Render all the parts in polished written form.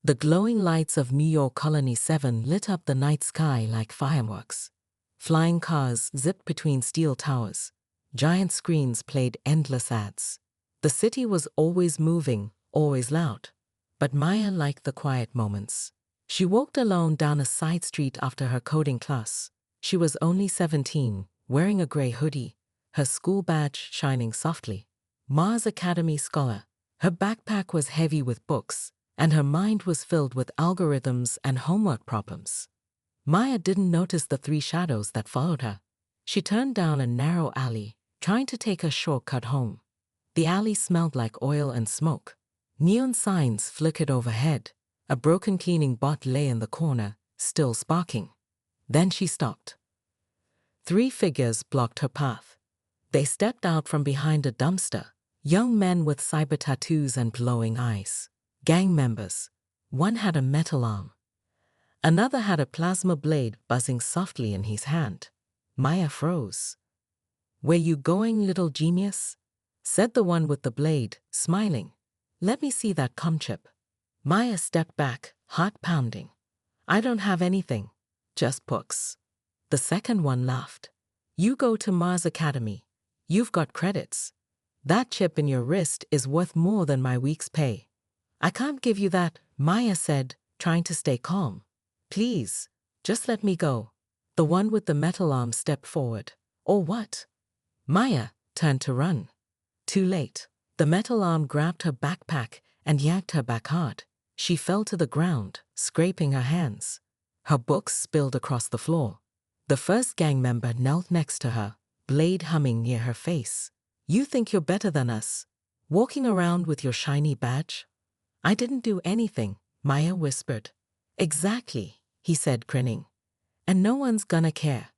The glowing lights of New York Colony 7 lit up the night sky like fireworks. Flying cars zipped between steel towers. Giant screens played endless ads. The city was always moving, always loud. But Maya liked the quiet moments. She walked alone down a side street after her coding class. She was only 17, wearing a gray hoodie, her school badge shining softly. Mars Academy scholar. Her backpack was heavy with books, and her mind was filled with algorithms and homework problems. Maya didn't notice the three shadows that followed her. She turned down a narrow alley, trying to take a shortcut home. The alley smelled like oil and smoke. Neon signs flickered overhead. A broken cleaning bot lay in the corner, still sparking. Then she stopped. Three figures blocked her path. They stepped out from behind a dumpster, young men with cyber tattoos and glowing eyes. Gang members. One had a metal arm. Another had a plasma blade buzzing softly in his hand. Maya froze. "Where you going, little genius?" said the one with the blade, smiling. "Let me see that com chip." Maya stepped back, heart pounding. "I don't have anything, just books." The second one laughed. "You go to Mars Academy. You've got credits. That chip in your wrist is worth more than my week's pay." "I can't give you that," Maya said, trying to stay calm. "Please, just let me go." The one with the metal arm stepped forward. "Or what?" Maya turned to run. Too late. The metal arm grabbed her backpack and yanked her back hard. She fell to the ground, scraping her hands. Her books spilled across the floor. The first gang member knelt next to her, blade humming near her face. "You think you're better than us? Walking around with your shiny badge?" "I didn't do anything," Maya whispered. "Exactly," he said, grinning. "And no one's gonna care."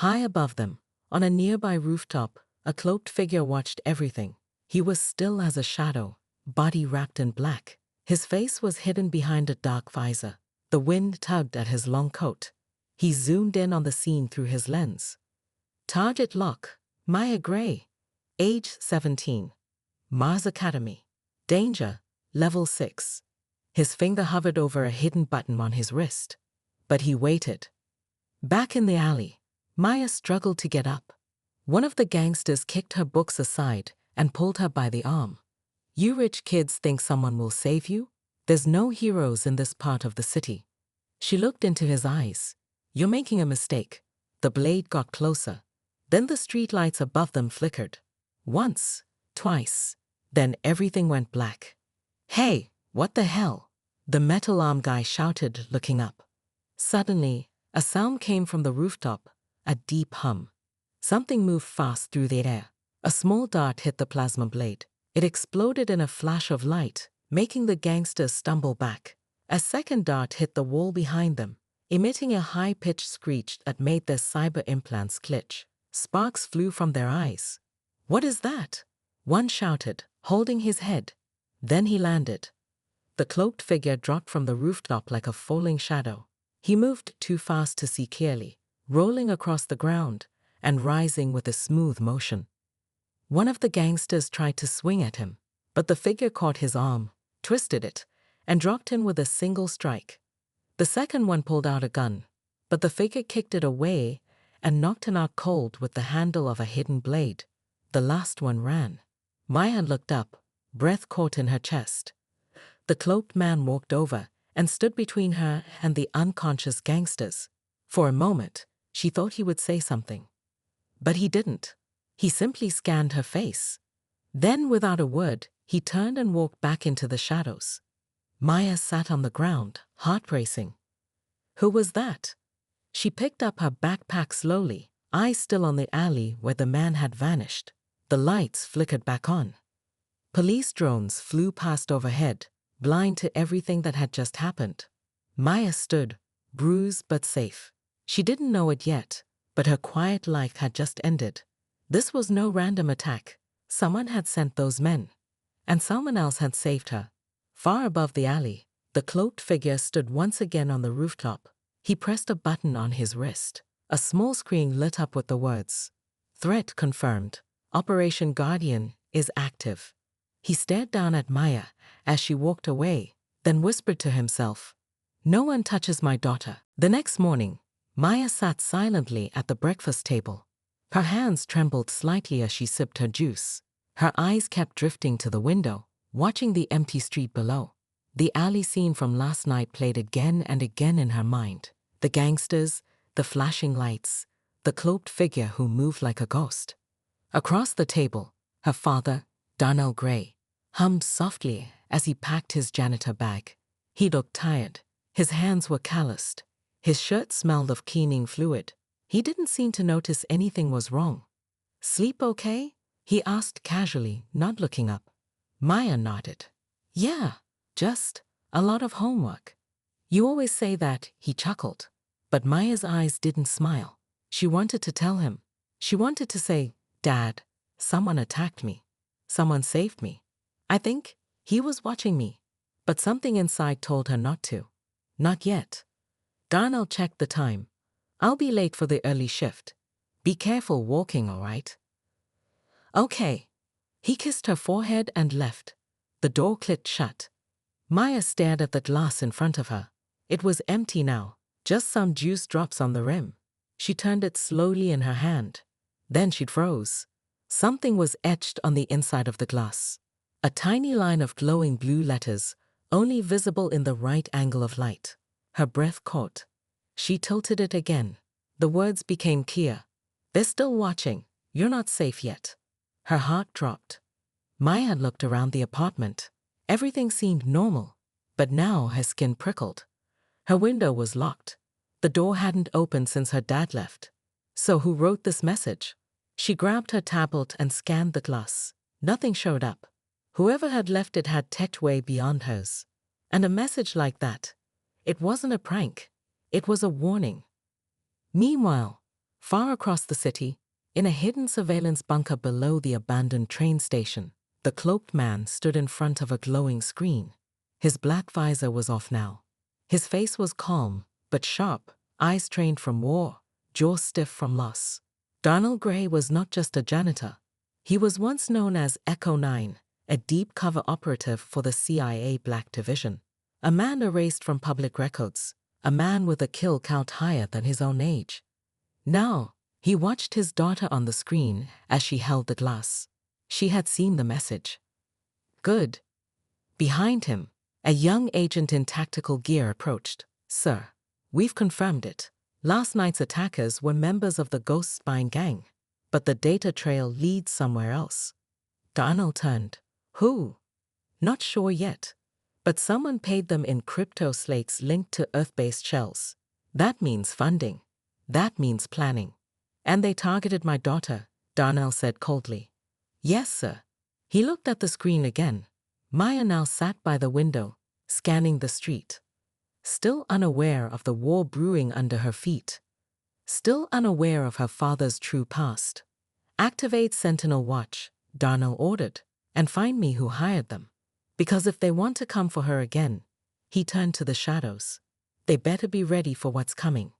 High above them, on a nearby rooftop, a cloaked figure watched everything. He was still as a shadow, body wrapped in black. His face was hidden behind a dark visor. The wind tugged at his long coat. He zoomed in on the scene through his lens. Target lock, Maya Gray. Age 17. Mars Academy. Danger, level 6. His finger hovered over a hidden button on his wrist. But he waited. Back in the alley, Maya struggled to get up. One of the gangsters kicked her books aside and pulled her by the arm. "You rich kids think someone will save you? There's no heroes in this part of the city." She looked into his eyes. "You're making a mistake." The blade got closer. Then the streetlights above them flickered. Once, twice. Then everything went black. "Hey, what the hell?" the metal arm guy shouted, looking up. Suddenly, a sound came from the rooftop, a deep hum. Something moved fast through the air. A small dart hit the plasma blade. It exploded in a flash of light, making the gangsters stumble back. A second dart hit the wall behind them, emitting a high-pitched screech that made their cyber implants glitch. Sparks flew from their eyes. "What is that?" one shouted, holding his head. Then he landed. The cloaked figure dropped from the rooftop like a falling shadow. He moved too fast to see clearly, rolling across the ground and rising with a smooth motion. One of the gangsters tried to swing at him, but the figure caught his arm, twisted it, and dropped him with a single strike. The second one pulled out a gun, but the figure kicked it away and knocked him out cold with the handle of a hidden blade. The last one ran. Maya looked up, breath caught in her chest. The cloaked man walked over and stood between her and the unconscious gangsters. For a moment, she thought he would say something. But he didn't. He simply scanned her face. Then, without a word, he turned and walked back into the shadows. Maya sat on the ground, heart racing. Who was that? She picked up her backpack slowly, eyes still on the alley where the man had vanished. The lights flickered back on. Police drones flew past overhead, blind to everything that had just happened. Maya stood, bruised but safe. She didn't know it yet, but her quiet life had just ended. This was no random attack. Someone had sent those men, and someone else had saved her. Far above the alley, the cloaked figure stood once again on the rooftop. He pressed a button on his wrist. A small screen lit up with the words, "Threat confirmed. Operation Guardian is active." He stared down at Maya as she walked away, then whispered to himself, "No one touches my daughter." The next morning, Maya sat silently at the breakfast table. Her hands trembled slightly as she sipped her juice. Her eyes kept drifting to the window, watching the empty street below. The alley scene from last night played again and again in her mind. The gangsters, the flashing lights, the cloaked figure who moved like a ghost. Across the table, her father, Darnell Gray, hummed softly as he packed his janitor bag. He looked tired. His hands were calloused. His shirt smelled of cleaning fluid. He didn't seem to notice anything was wrong. "Sleep okay?" he asked casually, not looking up. Maya nodded. "Yeah, just a lot of homework." "You always say that," he chuckled. But Maya's eyes didn't smile. She wanted to tell him. She wanted to say, "Dad, someone attacked me. Someone saved me. I think he was watching me." But something inside told her not to. Not yet. Darnell checked the time. "I'll be late for the early shift. Be careful walking, all right?" "Okay." He kissed her forehead and left. The door clicked shut. Maya stared at the glass in front of her. It was empty now, just some juice drops on the rim. She turned it slowly in her hand. Then she froze. Something was etched on the inside of the glass. A tiny line of glowing blue letters, only visible in the right angle of light. Her breath caught. She tilted it again. The words became clear. "They're still watching. You're not safe yet." Her heart dropped. Maya looked around the apartment. Everything seemed normal, but now her skin prickled. Her window was locked. The door hadn't opened since her dad left. So who wrote this message? She grabbed her tablet and scanned the glass. Nothing showed up. Whoever had left it had tech way beyond hers. And a message like that. It wasn't a prank. It was a warning. Meanwhile, far across the city, in a hidden surveillance bunker below the abandoned train station, the cloaked man stood in front of a glowing screen. His black visor was off now. His face was calm, but sharp, eyes trained from war, jaw stiff from loss. Darnell Gray was not just a janitor. He was once known as Echo 9, a deep-cover operative for the CIA Black Division. A man erased from public records, a man with a kill count higher than his own age. Now, he watched his daughter on the screen as she held the glass. She had seen the message. Good. Behind him, a young agent in tactical gear approached. "Sir, we've confirmed it. Last night's attackers were members of the Ghost Spine gang, but the data trail leads somewhere else." Darnell turned. "Who?" "Not sure yet, but someone paid them in crypto slakes linked to Earth-based shells. That means funding. That means planning. And they targeted my daughter," Darnell said coldly. "Yes, sir." He looked at the screen again. Maya now sat by the window, scanning the street. Still unaware of the war brewing under her feet. Still unaware of her father's true past. "Activate Sentinel Watch," Darnell ordered, "and find me who hired them. Because if they want to come for her again," he turned to the shadows, "they better be ready for what's coming."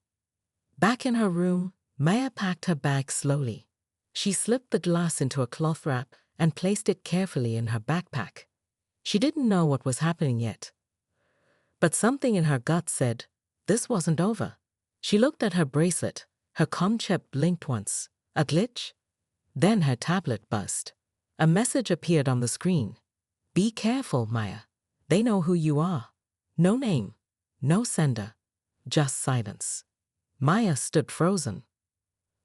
Back in her room, Maya packed her bag slowly. She slipped the glass into a cloth wrap and placed it carefully in her backpack. She didn't know what was happening yet. But something in her gut said, this wasn't over. She looked at her bracelet. Her comm chip blinked once. A glitch? Then her tablet buzzed. A message appeared on the screen. "Be careful, Maya. They know who you are." No name. No sender. Just silence. Maya stood frozen.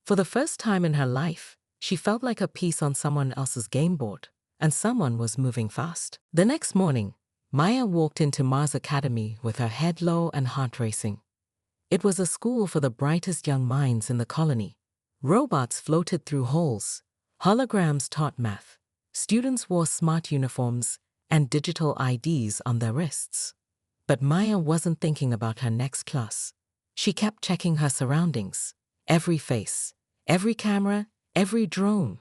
For the first time in her life, she felt like a piece on someone else's game board, and someone was moving fast. The next morning, Maya walked into Mars Academy with her head low and heart racing. It was a school for the brightest young minds in the colony. Robots floated through halls. Holograms taught math. Students wore smart uniforms and digital IDs on their wrists. But Maya wasn't thinking about her next class. She kept checking her surroundings. Every face, every camera, every drone.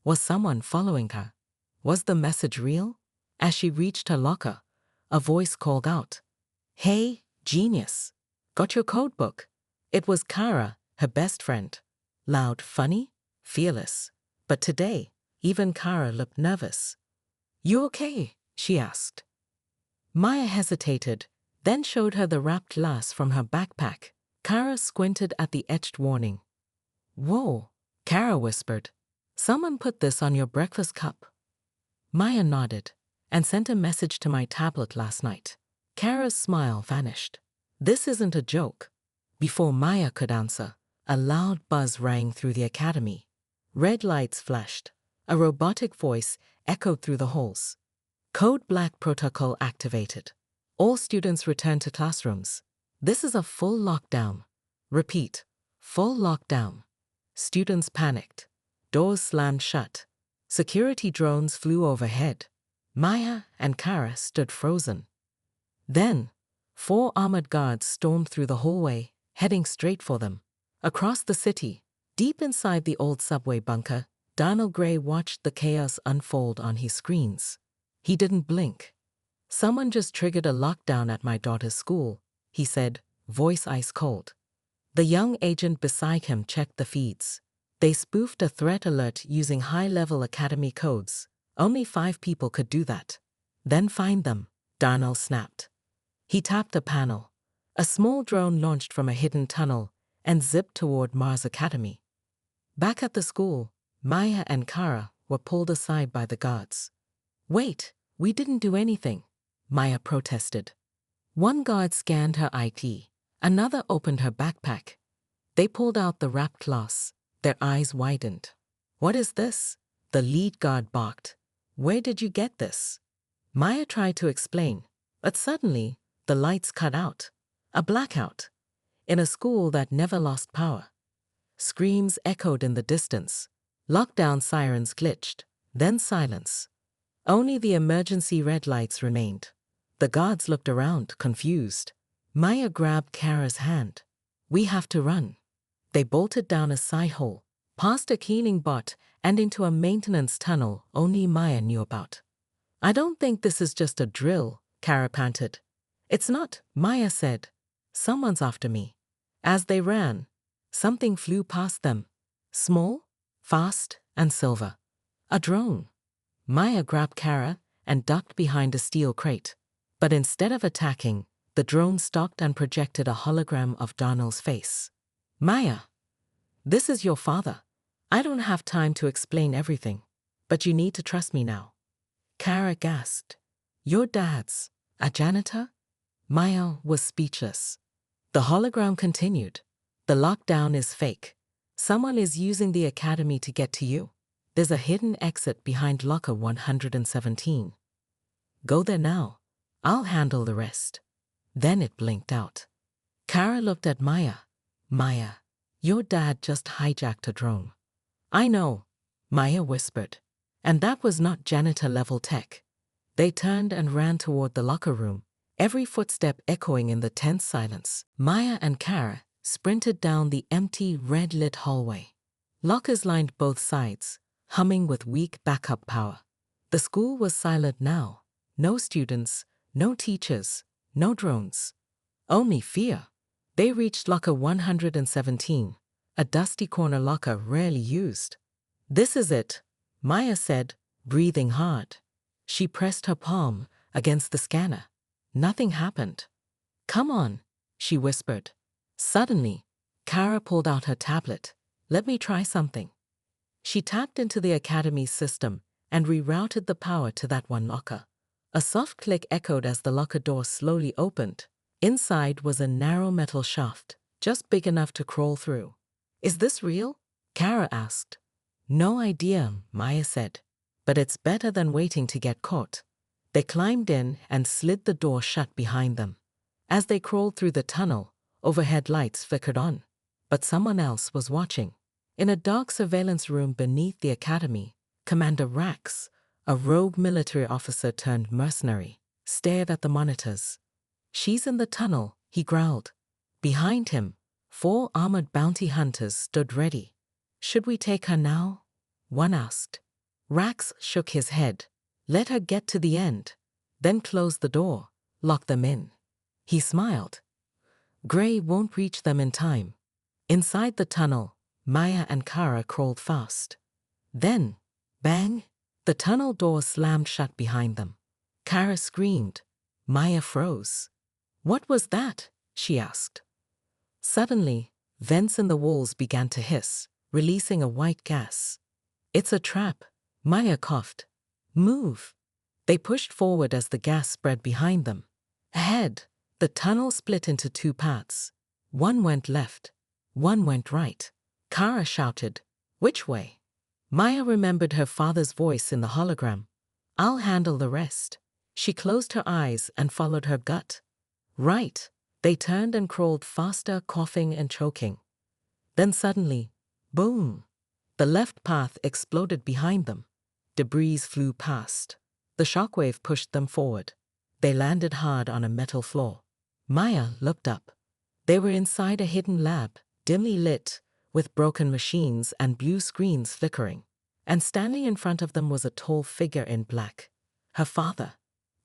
Was someone following her? Was the message real? As she reached her locker, a voice called out, "Hey, genius. Got your code book?" It was Kara, her best friend. Loud, funny, fearless. But today, even Kara looked nervous. "You okay?" she asked. Maya hesitated, then showed her the wrapped glass from her backpack. Kara squinted at the etched warning. Whoa, Kara whispered. Someone put this on your breakfast cup. Maya nodded and sent a message to my tablet last night. Kara's smile vanished. This isn't a joke. Before Maya could answer, a loud buzz rang through the academy. Red lights flashed. A robotic voice echoed through the halls. Code Black protocol activated. All students return to classrooms. This is a full lockdown. Repeat, full lockdown. Students panicked. Doors slammed shut. Security drones flew overhead. Maya and Kara stood frozen. Then, 4 armored guards stormed through the hallway, heading straight for them. Across the city, deep inside the old subway bunker, Donald Gray watched the chaos unfold on his screens. He didn't blink. Someone just triggered a lockdown at my daughter's school, he said, voice ice cold. The young agent beside him checked the feeds. They spoofed a threat alert using high-level academy codes. Only 5 people could do that. Then find them, Darnell snapped. He tapped a panel. A small drone launched from a hidden tunnel and zipped toward Mars Academy. Back at the school, Maya and Kara were pulled aside by the guards. Wait, we didn't do anything, Maya protested. One guard scanned her ID. Another opened her backpack. They pulled out the wrapped glass. Their eyes widened. What is this? The lead guard barked. Where did you get this? Maya tried to explain, but suddenly the lights cut out. A blackout. In a school that never lost power. Screams echoed in the distance. Lockdown sirens glitched. Then silence. Only the emergency red lights remained. The guards looked around, confused. Maya grabbed Kara's hand. We have to run. They bolted down a side hole, past a cleaning bot, and into a maintenance tunnel only Maya knew about. I don't think this is just a drill, Kara panted. It's not, Maya said. Someone's after me. As they ran, something flew past them. Small, fast, and silver. A drone. Maya grabbed Kara and ducked behind a steel crate. But instead of attacking, the drone stopped and projected a hologram of Darnell's face. Maya, this is your father. I don't have time to explain everything, but you need to trust me now. Kara gasped. Your dad's a janitor? Maya was speechless. The hologram continued. The lockdown is fake. Someone is using the academy to get to you. There's a hidden exit behind locker 117. Go there now. I'll handle the rest. Then it blinked out. Kara looked at Maya. Maya, your dad just hijacked a drone. I know, Maya whispered. And that was not janitor-level tech. They turned and ran toward the locker room, every footstep echoing in the tense silence. Maya and Kara sprinted down the empty, red-lit hallway. Lockers lined both sides, humming with weak backup power. The school was silent now. No students, no teachers, no drones. Only fear. They reached locker 117, a dusty corner locker rarely used. This is it, Maya said, breathing hard. She pressed her palm against the scanner. Nothing happened. Come on, she whispered. Suddenly, Kara pulled out her tablet. Let me try something. She tapped into the academy's system and rerouted the power to that one locker. A soft click echoed as the locker door slowly opened. Inside was a narrow metal shaft, just big enough to crawl through. Is this real? Kara asked. No idea, Maya said. But it's better than waiting to get caught. They climbed in and slid the door shut behind them. As they crawled through the tunnel, overhead lights flickered on. But someone else was watching. In a dark surveillance room beneath the academy, Commander Rax, a rogue military officer turned mercenary, stared at the monitors. She's in the tunnel, he growled. Behind him, 4 armored bounty hunters stood ready. Should we take her now? One asked. Rax shook his head. Let her get to the end. Then close the door, lock them in. He smiled. Gray won't reach them in time. Inside the tunnel, Maya and Kara crawled fast. Then, bang, the tunnel door slammed shut behind them. Kara screamed. Maya froze. What was that? She asked. Suddenly, vents in the walls began to hiss, releasing a white gas. It's a trap, Maya coughed. Move. They pushed forward as the gas spread behind them. Ahead, the tunnel split into two paths. One went left, one went right. Kara shouted, "Which way?" Maya remembered her father's voice in the hologram. "I'll handle the rest." She closed her eyes and followed her gut. Right. They turned and crawled faster, coughing and choking. Then suddenly, boom! The left path exploded behind them. Debris flew past. The shockwave pushed them forward. They landed hard on a metal floor. Maya looked up. They were inside a hidden lab, dimly lit, with broken machines and blue screens flickering. And standing in front of them was a tall figure in black. Her father.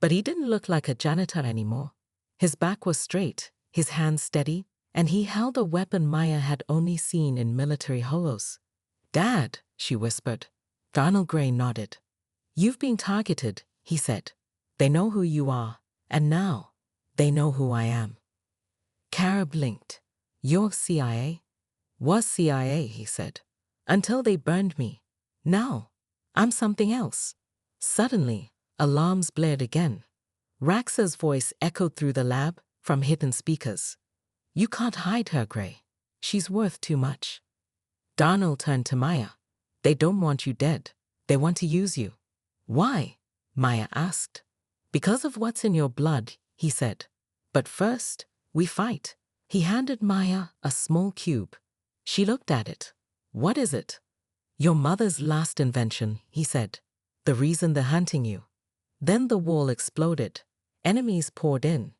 But he didn't look like a janitor anymore. His back was straight, his hands steady, and he held a weapon Maya had only seen in military holos. "Dad," she whispered. Donald Gray nodded. "You've been targeted," he said. "They know who you are, and now they know who I am." Kara blinked. "You're CIA?" "Was CIA," he said. "Until they burned me. Now, I'm something else." Suddenly, alarms blared again. Raxa's voice echoed through the lab from hidden speakers. "You can't hide her, Gray. She's worth too much." Darnell turned to Maya. "They don't want you dead. They want to use you." "Why?" Maya asked. "Because of what's in your blood," he said. "But first, we fight." He handed Maya a small cube. She looked at it. "What is it?" "Your mother's last invention," he said. "The reason they're hunting you." Then the wall exploded. Enemies poured in,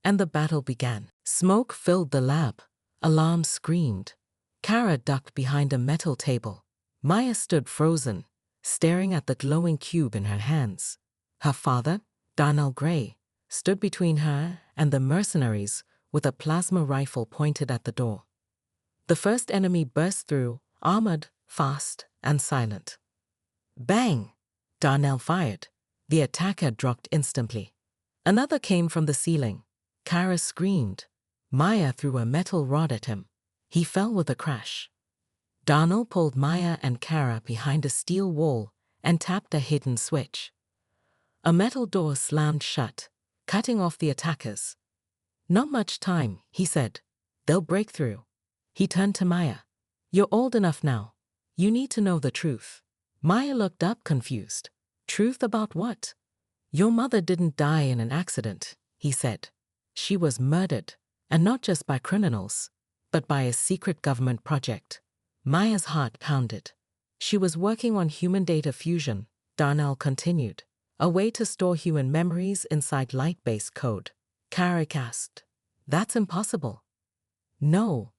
and the battle began. Smoke filled the lab. Alarms screamed. Kara ducked behind a metal table. Maya stood frozen, staring at the glowing cube in her hands. Her father, Darnell Gray, stood between her and the mercenaries with a plasma rifle pointed at the door. The first enemy burst through, armored, fast, and silent. Bang! Darnell fired. The attacker dropped instantly. Another came from the ceiling. Kara screamed. Maya threw a metal rod at him. He fell with a crash. Darnell pulled Maya and Kara behind a steel wall and tapped a hidden switch. A metal door slammed shut, cutting off the attackers. "Not much time," he said. "They'll break through." He turned to Maya. "You're old enough now. You need to know the truth." Maya looked up confused. "Truth about what?" "Your mother didn't die in an accident," he said. "She was murdered, and not just by criminals, but by a secret government project." Maya's heart pounded. "She was working on human data fusion," Darnell continued. "A way to store human memories inside light-based code." Kara gasped. "That's impossible." "No,"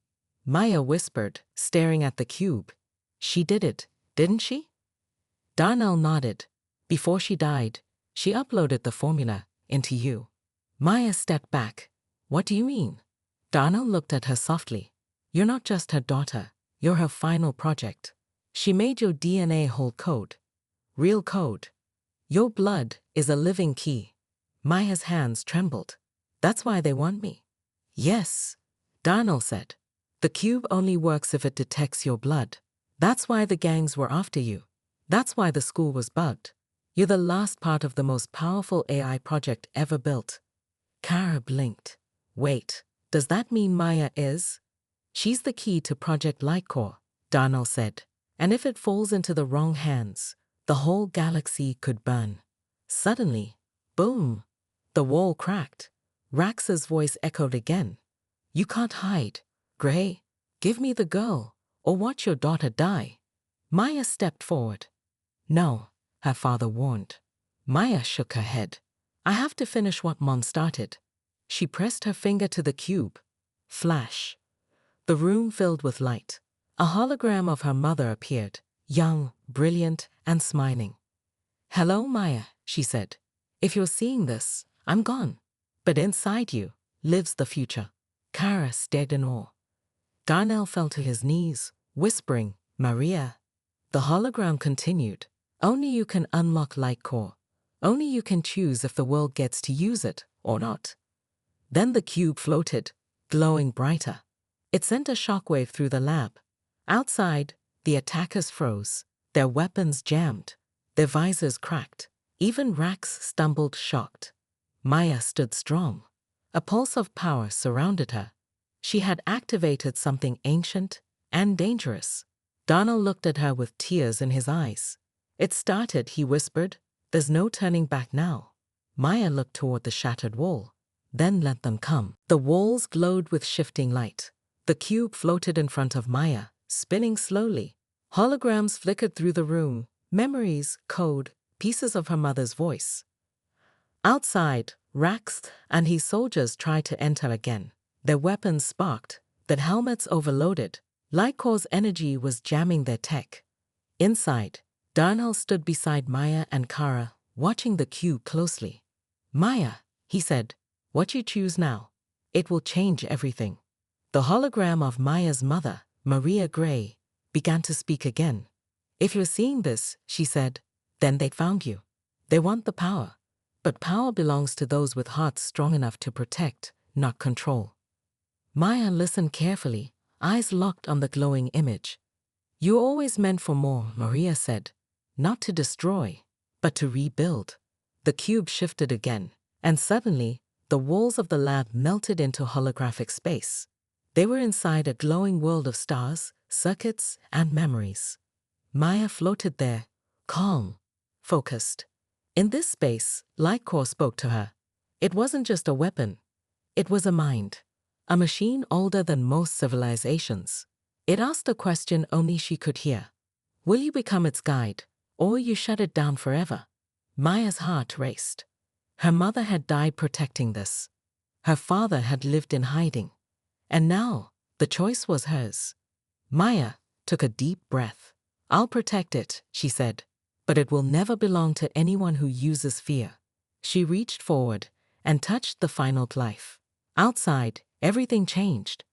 Maya whispered, staring at the cube. "She did it, didn't she?" Darnell nodded. "Before she died, she uploaded the formula into you." Maya stepped back. "What do you mean?" Darnell looked at her softly. "You're not just her daughter. You're her final project. She made your DNA hold code. Real code. Your blood is a living key." Maya's hands trembled. "That's why they want me." "Yes," Darnell said. "The cube only works if it detects your blood. That's why the gangs were after you. That's why the school was bugged. You're the last part of the most powerful AI project ever built." Kara blinked. "Wait, does that mean Maya is?" "She's the key to Project Lightcore," Darnell said. "And if it falls into the wrong hands, the whole galaxy could burn." Suddenly, boom! The wall cracked. Raxa's voice echoed again. "You can't hide. Gray, give me the girl, or watch your daughter die." Maya stepped forward. "No," her father warned. Maya shook her head. "I have to finish what Mom started." She pressed her finger to the cube. Flash. The room filled with light. A hologram of her mother appeared, young, brilliant, and smiling. "Hello, Maya," she said. "If you're seeing this, I'm gone. But inside you lives the future." Kara stared in awe. Darnell fell to his knees, whispering, "Maria." The hologram continued. "Only you can unlock Lightcore. Only you can choose if the world gets to use it or not. Then the cube floated, glowing brighter. It sent a shockwave through the lab. Outside, the attackers froze, their weapons jammed, their visors cracked. Even Rax stumbled shocked. Maya stood strong. A pulse of power surrounded her. She had activated something ancient and dangerous. Darnell looked at her with tears in his eyes. "It started," he whispered. "There's no turning back now." Maya looked toward the shattered wall, then let them come. The walls glowed with shifting light. The cube floated in front of Maya, spinning slowly. Holograms flickered through the room, memories, code, pieces of her mother's voice. Outside, Rax and his soldiers tried to enter again. Their weapons sparked, their helmets overloaded. Lycor's energy was jamming their tech. Inside, Darnell stood beside Maya and Kara, watching the cube closely. "Maya," he said, "what you choose now, it will change everything." The hologram of Maya's mother, Maria Gray, began to speak again. "If you're seeing this," she said, "then they found you. They want the power. But power belongs to those with hearts strong enough to protect, not control." Maya listened carefully, eyes locked on the glowing image. "You were always meant for more," Maria said. "Not to destroy, but to rebuild." The cube shifted again, and suddenly, the walls of the lab melted into holographic space. They were inside a glowing world of stars, circuits, and memories. Maya floated there, calm, focused. In this space, Lycor spoke to her. It wasn't just a weapon. It was a mind. A machine older than most civilizations. It asked a question only she could hear. "Will you become its guide, or will you shut it down forever?" Maya's heart raced. Her mother had died protecting this. Her father had lived in hiding. And now, the choice was hers. Maya took a deep breath. "I'll protect it," she said, "but it will never belong to anyone who uses fear." She reached forward and touched the final life. Outside, everything changed.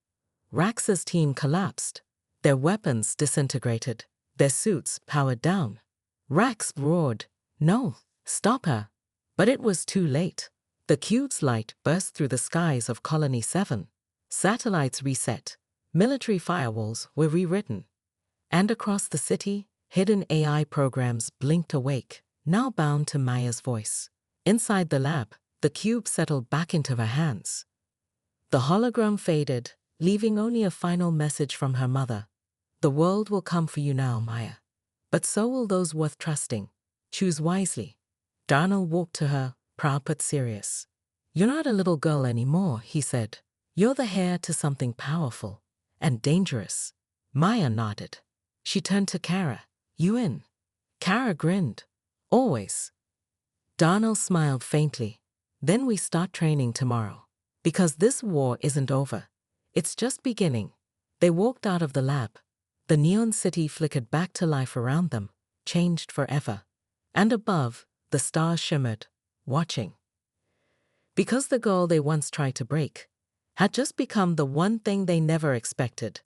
Rax's team collapsed. Their weapons disintegrated. Their suits powered down. Rax roared, "No, stop her." But it was too late. The cube's light burst through the skies of Colony 7. Satellites reset. Military firewalls were rewritten. And across the city, hidden AI programs blinked awake, now bound to Maya's voice. Inside the lab, the cube settled back into her hands. The hologram faded, leaving only a final message from her mother. "The world will come for you now, Maya. But so will those worth trusting. Choose wisely." Darnell walked to her, proud but serious. "You're not a little girl anymore," he said. "You're the heir to something powerful and dangerous." Maya nodded. She turned to Kara. "You in?" Kara grinned. "Always." Darnell smiled faintly. "Then we start training tomorrow. Because this war isn't over. It's just beginning." They walked out of the lab. The neon city flickered back to life around them, changed forever. And above, the stars shimmered, watching. Because the girl they once tried to break had just become the one thing they never expected.